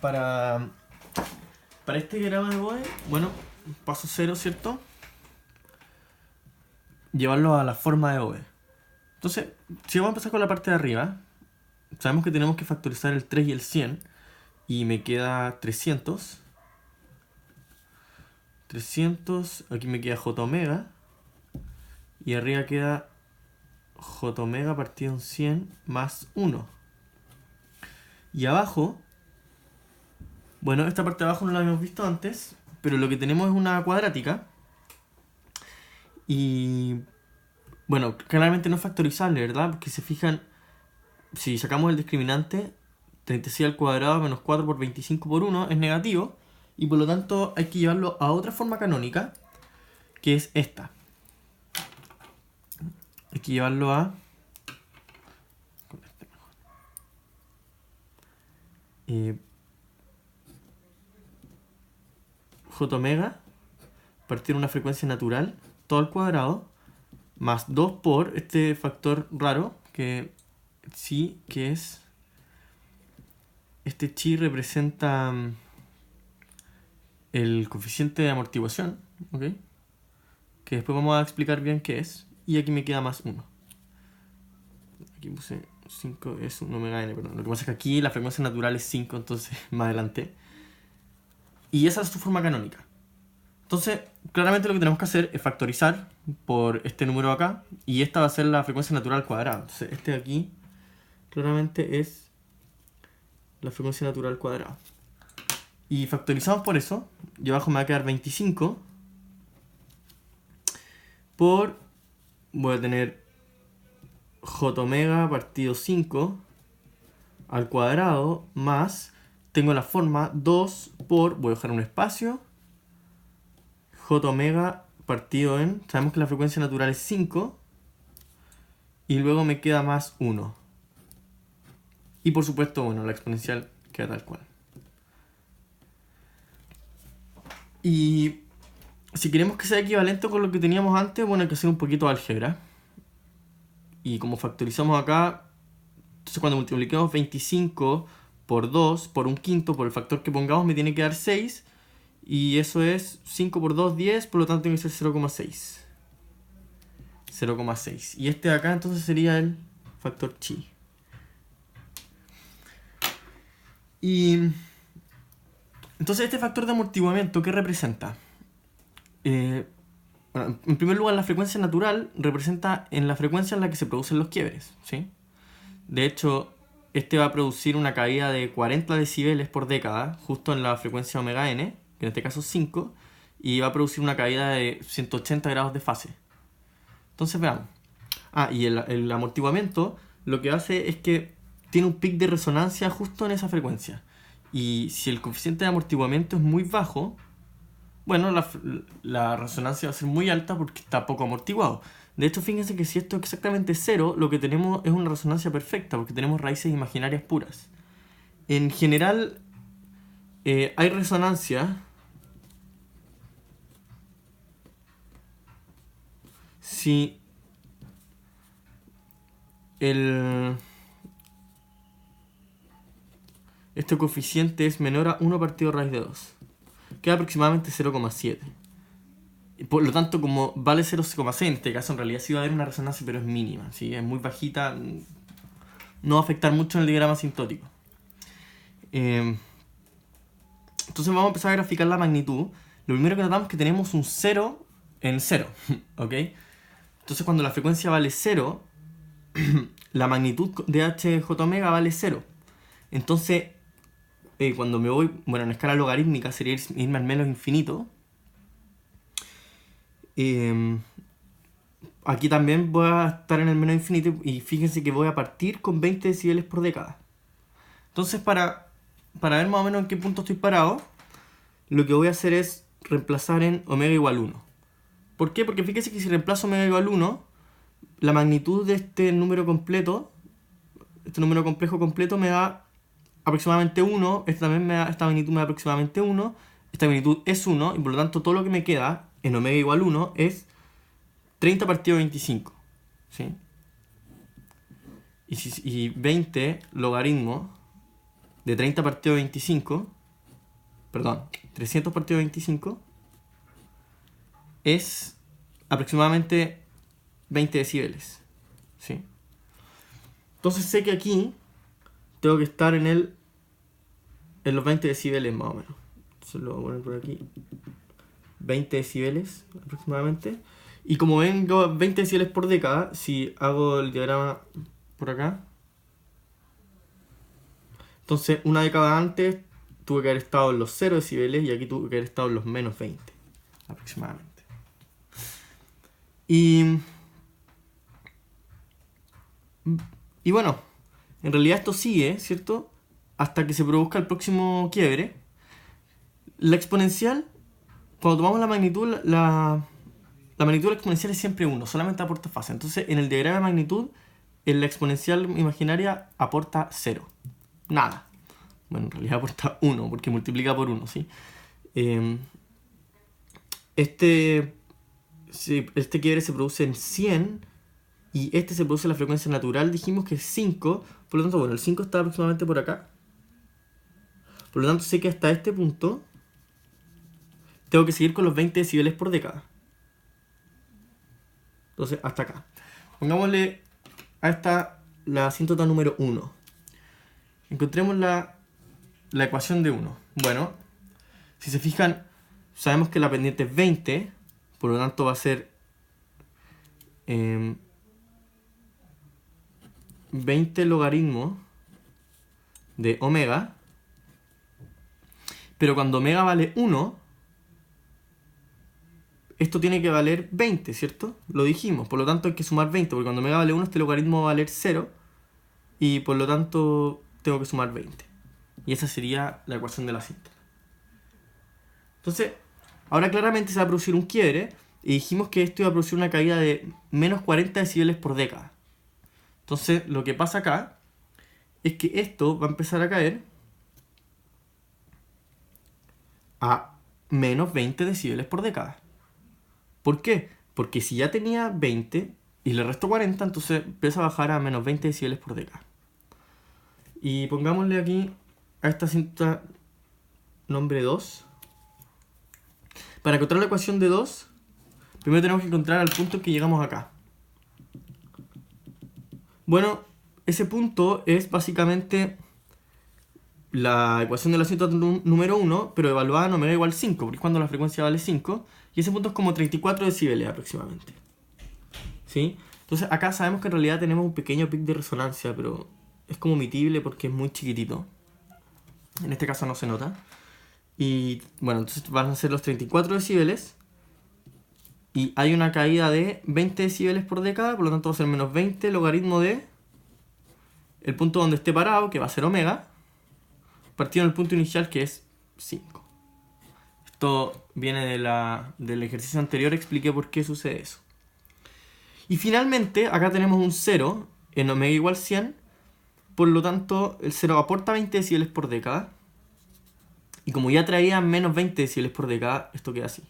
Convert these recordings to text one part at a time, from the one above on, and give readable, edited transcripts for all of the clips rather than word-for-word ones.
para este diagrama de Bode, bueno, paso 0, ¿cierto? Llevarlo a la forma de Bode. Entonces, si vamos a empezar con la parte de arriba, sabemos que tenemos que factorizar el 3 y el 100, y me queda 300. 300, aquí me queda J omega, y arriba queda J omega partido en 100 más 1. Y abajo, bueno, esta parte de abajo no la habíamos visto antes, pero lo que tenemos es una cuadrática. Y bueno, claramente no es factorizable, ¿verdad? Porque se fijan, si sacamos el discriminante, 36 al cuadrado menos 4 por 25 por 1 es negativo. Y por lo tanto hay que llevarlo a otra forma canónica, que es esta. Hay que llevarlo a... J omega partir una frecuencia natural, todo al cuadrado, más 2 por este factor raro, que sí, que es... Este chi representa el coeficiente de amortiguación, ¿ok? Que después vamos a explicar bien qué es. Y aquí me queda más 1. Aquí puse 5, es un omega n, perdón. Lo que pasa es que aquí la frecuencia natural es 5, entonces más adelante. Y esa es su forma canónica. Entonces, claramente lo que tenemos que hacer es factorizar por este número acá. Y esta va a ser la frecuencia natural al cuadrado. Entonces, este de aquí claramente es la frecuencia natural al cuadrado. Y factorizamos por eso. Y abajo me va a quedar 25 por... Voy a tener J omega partido 5 al cuadrado más... Tengo la forma 2 por... Voy a dejar un espacio. J omega partido en... Sabemos que la frecuencia natural es 5. Y luego me queda más 1. Y por supuesto, bueno, la exponencial queda tal cual. Y si queremos que sea equivalente con lo que teníamos antes, bueno, hay que hacer un poquito de álgebra. Y como factorizamos acá, entonces cuando multipliquemos 25 por 2 por un quinto, por el factor que pongamos, me tiene que dar 6. Y eso es 5 por 2, 10, por lo tanto tiene que ser 0,6. 0,6. Y este de acá entonces sería el factor chi. Y entonces este factor de amortiguamiento, ¿qué representa? Bueno, en primer lugar, la frecuencia natural representa en la frecuencia en la que se producen los quiebres, ¿sí? De hecho, este va a producir una caída de 40 decibeles por década, justo en la frecuencia omega n, que en este caso es 5, y va a producir una caída de 180 grados de fase. Entonces veamos. Y el amortiguamiento lo que hace es que tiene un pic de resonancia justo en esa frecuencia. Y si el coeficiente de amortiguamiento es muy bajo, bueno, la resonancia va a ser muy alta porque está poco amortiguado. De hecho, fíjense que si esto es exactamente 0, lo que tenemos es una resonancia perfecta, porque tenemos raíces imaginarias puras. En general, hay resonancia si este coeficiente es menor a 1 partido raíz de 2. Queda aproximadamente 0,7. Por lo tanto, como vale 0,6, en este caso en realidad sí va a haber una resonancia, pero es mínima, ¿sí? Es muy bajita, no va a afectar mucho en el diagrama asintótico. Entonces vamos a empezar a graficar la magnitud. Lo primero que notamos es que tenemos un 0 en 0, ¿ok? Entonces cuando la frecuencia vale 0, la magnitud de HJ omega vale 0. Entonces, cuando me voy, bueno, en escala logarítmica sería irme al menos infinito. Aquí también voy a estar en el menos infinito y fíjense que voy a partir con 20 decibeles por década. Entonces, para ver más o menos en qué punto estoy parado, lo que voy a hacer es reemplazar en omega igual 1. ¿Por qué? Porque fíjense que si reemplazo omega igual 1, la magnitud de este número completo, este número complejo completo me da aproximadamente 1, esta magnitud me da aproximadamente 1, esta magnitud es 1, y por lo tanto todo lo que me queda en omega igual 1 es 30 partido 25, ¿sí? Y 20 logaritmo de 30 partido 25 perdón, 300 partido 25 es aproximadamente 20 decibeles, ¿sí? Entonces sé que aquí tengo que estar en los 20 decibeles más o menos. Entonces lo voy a poner por aquí. 20 decibeles aproximadamente. Y como ven, 20 decibeles por década, si hago el diagrama por acá. Entonces, una década antes tuve que haber estado en los 0 decibeles y aquí tuve que haber estado en los menos 20 aproximadamente. Y bueno, en realidad esto sigue, ¿cierto? Hasta que se produzca el próximo quiebre. La exponencial, cuando tomamos la magnitud, la magnitud de la exponencial es siempre 1, solamente aporta fase. Entonces, en el diagrama de magnitud, en la exponencial imaginaria aporta 0. Nada. Bueno, en realidad aporta 1, porque multiplica por 1, ¿sí? Este quiebre se produce en 100 y este se produce en la frecuencia natural, dijimos que es 5, por lo tanto, bueno, el 5 está aproximadamente por acá. Por lo tanto, sé que hasta este punto tengo que seguir con los 20 decibeles por década. Entonces, hasta acá. Pongámosle a esta la asíntota número 1. Encontremos la ecuación de 1. Bueno, si se fijan, sabemos que la pendiente es 20, por lo tanto va a ser 20 logaritmo de omega. Pero cuando omega vale 1, esto tiene que valer 20, ¿cierto? Lo dijimos, por lo tanto hay que sumar 20, porque cuando omega vale 1, este logaritmo va a valer 0, y por lo tanto tengo que sumar 20. Y esa sería la ecuación de la asíntota. Entonces, ahora claramente se va a producir un quiebre, y dijimos que esto iba a producir una caída de menos 40 decibeles por década. Entonces, lo que pasa acá es que esto va a empezar a caer a menos 20 decibeles por década. ¿Por qué? Porque si ya tenía 20 y le resto 40, entonces empieza a bajar a menos 20 decibeles por década. Y pongámosle aquí a esta cinta nombre 2. Para encontrar la ecuación de 2, primero tenemos que encontrar al punto en que llegamos acá. Bueno, ese punto es básicamente la ecuación de la asíntota número 1, pero evaluada en omega igual 5, porque es cuando la frecuencia vale 5, y ese punto es como 34 decibeles aproximadamente. ¿Sí? Entonces acá sabemos que en realidad tenemos un pequeño pic de resonancia, pero es como omitible porque es muy chiquitito. En este caso no se nota. Y bueno, entonces van a ser los 34 decibeles. Y hay una caída de 20 decibeles por década, por lo tanto va a ser menos 20 logaritmo de el punto donde esté parado, que va a ser omega, partido en el punto inicial, que es 5. Esto viene del ejercicio anterior, expliqué por qué sucede eso. Y finalmente, acá tenemos un 0 en omega igual 100, por lo tanto el 0 aporta 20 decibeles por década. Y como ya traía menos 20 decibeles por década, esto queda así.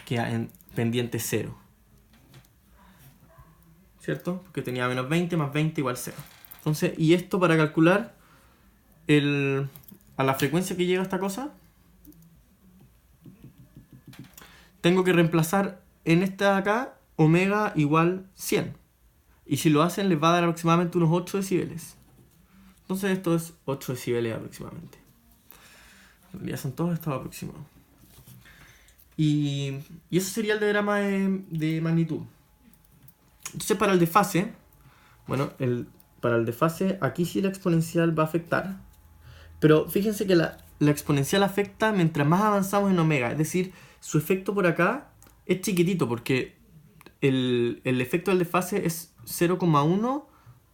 Queda en pendiente 0. ¿Cierto? Porque tenía menos 20 más 20 igual 0. Entonces, y esto para calcular a la frecuencia que llega esta cosa, tengo que reemplazar en esta de acá omega igual 100. Y si lo hacen les va a dar aproximadamente unos 8 decibeles. Entonces esto es 8 decibeles aproximadamente. En realidad son todos estos aproximados. Y eso sería el diagrama de magnitud. Entonces para el desfase, bueno, para el desfase aquí sí la exponencial va a afectar. Pero fíjense que la exponencial afecta mientras más avanzamos en omega. Es decir, su efecto por acá es chiquitito porque el efecto del desfase es 0,1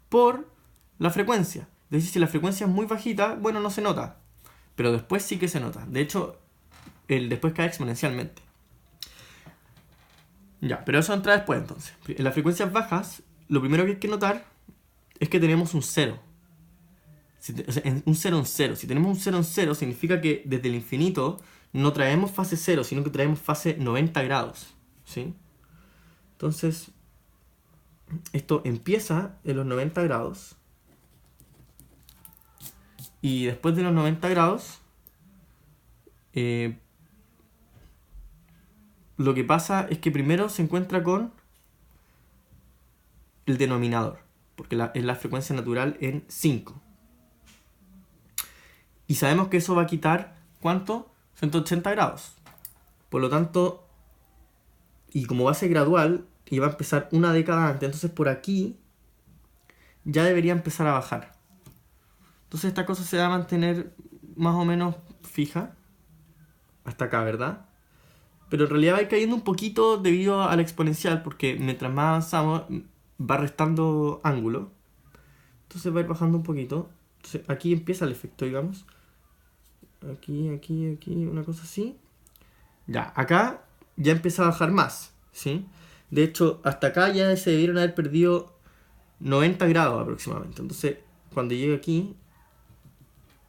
por la frecuencia. Es decir, si la frecuencia es muy bajita, bueno, no se nota. Pero después sí que se nota. De hecho, después cae exponencialmente. Ya, pero eso entra después entonces. En las frecuencias bajas, lo primero que hay que notar es que tenemos un 0. Un 0 en 0. Si tenemos un 0 en 0, significa que desde el infinito no traemos fase 0, sino que traemos fase 90 grados. ¿Sí? Entonces, esto empieza en los 90 grados Y después de los 90 grados, lo que pasa es que primero se encuentra con el denominador, porque es la frecuencia natural en 5. Y sabemos que eso va a quitar, ¿cuánto? 180 grados. Por lo tanto, y como va a ser gradual, y va a empezar una década antes, entonces por aquí ya debería empezar a bajar. Entonces esta cosa se va a mantener más o menos fija hasta acá, ¿verdad? Pero en realidad va a ir cayendo un poquito debido a la exponencial, porque mientras más avanzamos va restando ángulo. Entonces va a ir bajando un poquito. Entonces aquí empieza el efecto, digamos. Aquí, una cosa así. Ya, acá ya empieza a bajar más, ¿sí? De hecho, hasta acá ya se debieron haber perdido 90 grados aproximadamente. Entonces, cuando llegue aquí,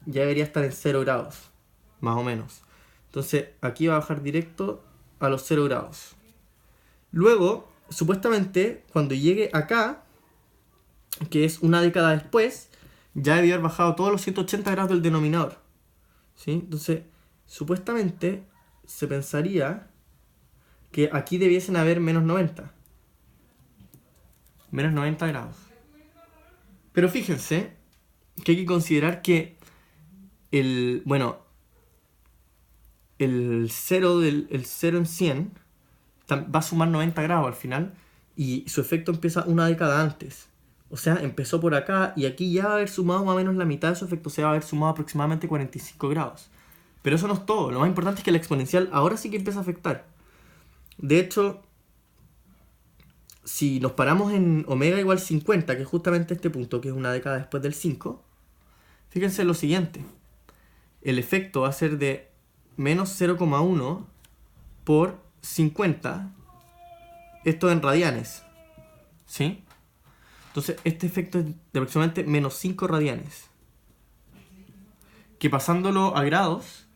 ya debería estar en 0 grados, más o menos. Entonces, aquí va a bajar directo a los 0 grados. Luego, supuestamente, cuando llegue acá, que es una década después, ya debió haber bajado todos los 180 grados del denominador, ¿sí? Entonces, supuestamente, se pensaría que aquí debiesen haber menos 90. Menos 90 grados. Pero fíjense que hay que considerar que el 0 en 100 va a sumar 90 grados al final y su efecto empieza una década antes. O sea, empezó por acá y aquí ya va a haber sumado más o menos la mitad de su efecto, o sea, va a haber sumado aproximadamente 45 grados. Pero eso no es todo, lo más importante es que la exponencial ahora sí que empieza a afectar. De hecho, si nos paramos en omega igual 50, que es justamente este punto, que es una década después del 5, fíjense lo siguiente. El efecto va a ser de menos 0,1 por 50. Esto en radianes, ¿sí? Entonces, este efecto es de aproximadamente menos 5 radianes. Que pasándolo a grados,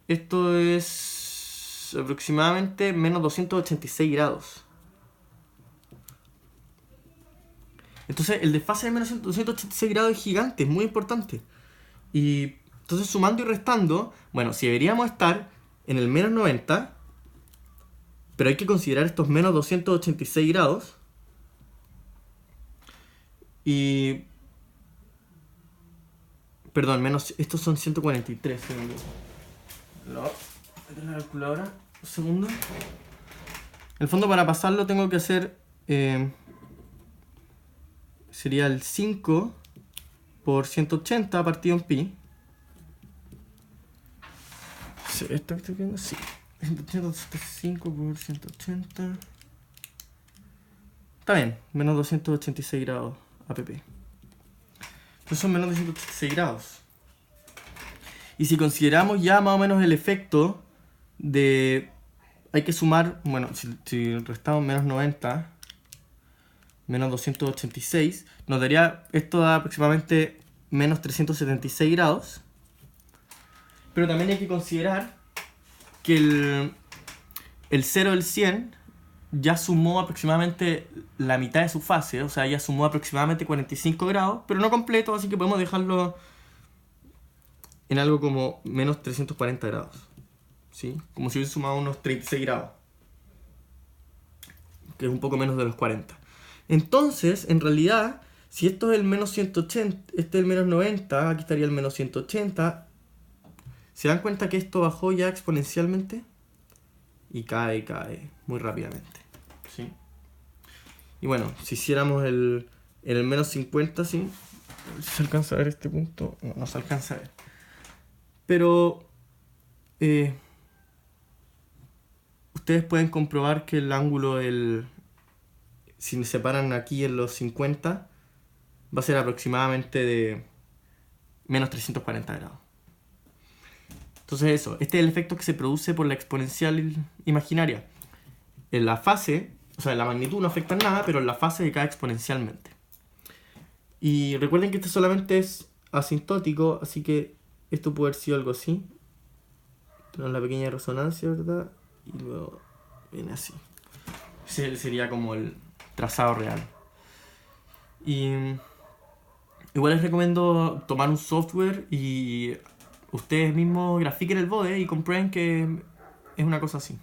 esto es aproximadamente menos 286 grados. Entonces, el desfase de menos 286 grados es gigante, es muy importante. Y entonces, sumando y restando, bueno, si deberíamos estar en el menos 90, pero hay que considerar estos menos 286 grados. Y... Perdón, estos son 143 segundos. Voy a tener la calculadora. Un segundo. En el fondo, para pasarlo tengo que hacer... sería el 5 por 180 partido en pi. Sí, ¿esto que estoy viendo? Sí. 185 por 180. Está bien, menos 286 grados APP. Entonces son menos 286 grados. Y si consideramos ya más o menos el efecto de... Hay que sumar, bueno, si restamos menos 90, menos 286, nos daría, esto da aproximadamente menos 376 grados. Pero también hay que considerar que el 0 del 100 ya sumó aproximadamente la mitad de su fase, o sea, ya sumó aproximadamente 45 grados, pero no completo, así que podemos dejarlo en algo como menos 340 grados, ¿sí? Como si hubiese sumado unos 36 grados, que es un poco menos de los 40. Entonces, en realidad, si esto es el menos 180, este es el menos 90, aquí estaría el menos 180, ¿se dan cuenta que esto bajó ya exponencialmente? Y cae muy rápidamente, ¿sí? Y bueno, si hiciéramos en el menos 50, ¿sí? ¿Se alcanza a ver este punto? No se alcanza a ver. Pero ustedes pueden comprobar que el ángulo si se separan aquí en los 50, va a ser aproximadamente de menos 340 grados. Entonces eso, este es el efecto que se produce por la exponencial imaginaria. En la fase, o sea, en la magnitud no afecta en nada, pero en la fase decae exponencialmente. Y recuerden que este solamente es asintótico, así que esto puede haber sido algo así. Tenemos la pequeña resonancia, ¿verdad? Y luego viene así. Ese sería como el trazado real. Y Igual les recomiendo tomar un software y ustedes mismos grafiquen el bode y comprueben que es una cosa así.